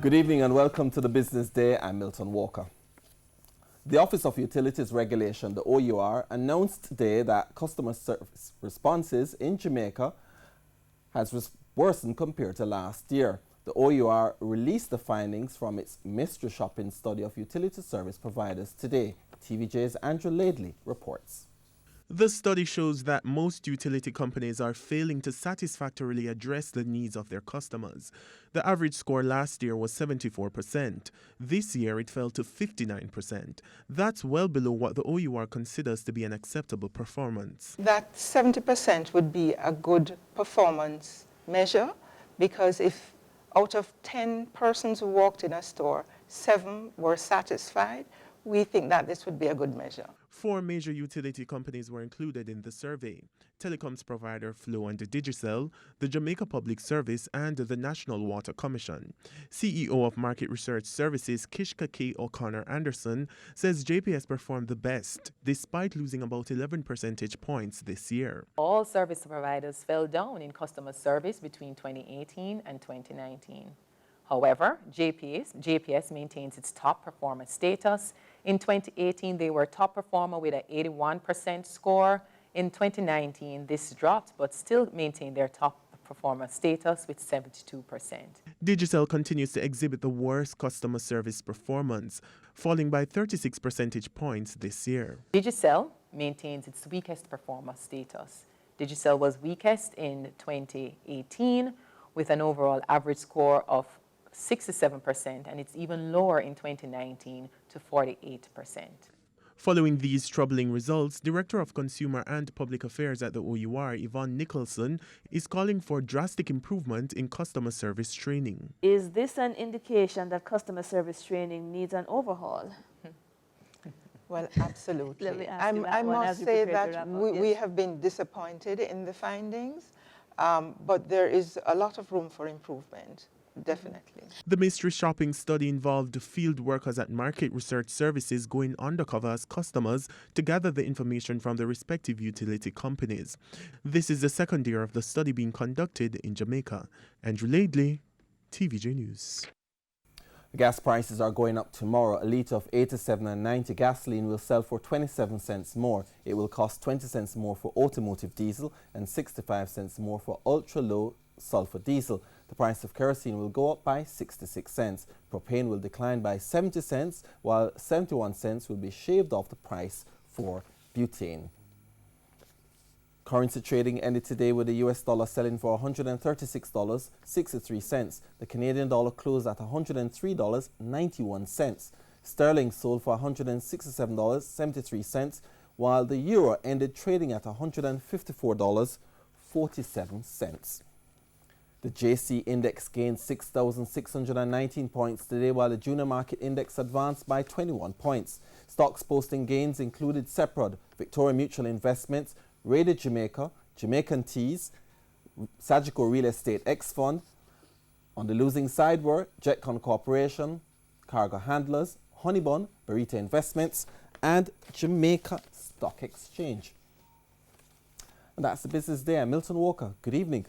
Good evening and welcome to the Business Day. I'm Milton Walker. The Office of Utilities Regulation, the OUR, announced today that customer service responses in Jamaica has worsened compared to last year. The OUR released the findings from its mystery shopping study of utility service providers today. TVJ's Andrew Laidley reports. The study shows that most utility companies are failing to satisfactorily address the needs of their customers. The average score last year was 74%. This year it fell to 59%. That's well below what the OUR considers to be an acceptable performance. That 70% would be a good performance measure, because if out of 10 persons who walked in a store, 7 were satisfied, we think that this would be a good measure. 4 major utility companies were included in the survey: telecoms provider Flow and Digicel, the Jamaica Public Service, and the National Water Commission. CEO of Market Research Services Kishka K. O'Connor Anderson says JPS performed the best, despite losing about 11 percentage points this year. All service providers fell down in customer service between 2018 and 2019. However, JPS maintains its top performer status. In 2018, they were top performer with an 81% score. In 2019, this dropped, but still maintained their top performer status with 72%. Digicel continues to exhibit the worst customer service performance, falling by 36 percentage points this year. Digicel maintains its weakest performer status. Digicel was weakest in 2018 with an overall average score of 67%, and it's even lower in 2019 to 48%. Following these troubling results, Director of Consumer and Public Affairs at the OUR, Yvonne Nicholson, is calling for drastic improvement in customer service training. Is this an indication that customer service training needs an overhaul? Well, absolutely. I must say that we have been disappointed in the findings, but there is a lot of room for improvement. Definitely. The mystery shopping study involved field workers at Market Research Services going undercover as customers to gather the information from the respective utility companies. This is the second year of the study being conducted in Jamaica. Andrew Laidley, TVJ News. Gas prices are going up tomorrow. A litre of 87.90 gasoline will sell for 27 cents more. It will cost 20 cents more for automotive diesel and 65 cents more for ultra-low sulfur diesel. The price of kerosene will go up by 66 cents. Propane will decline by 70 cents, while 71 cents will be shaved off the price for butane. Currency trading ended today with the US dollar selling for $136.63. The Canadian dollar closed at $103.91. Sterling sold for $167.73, while the euro ended trading at $154.47. The JC Index gained 6,619 points today, while the Junior Market Index advanced by 21 points. Stocks posting gains included Seprod, Victoria Mutual Investments, Raider Jamaica, Jamaican Teas, Sagicor Real Estate X Fund. On the losing side were Jetcon Corporation, Cargo Handlers, Honeybun, Barita Investments, and Jamaica Stock Exchange. And that's the Business Day. I'm Milton Walker. Good evening.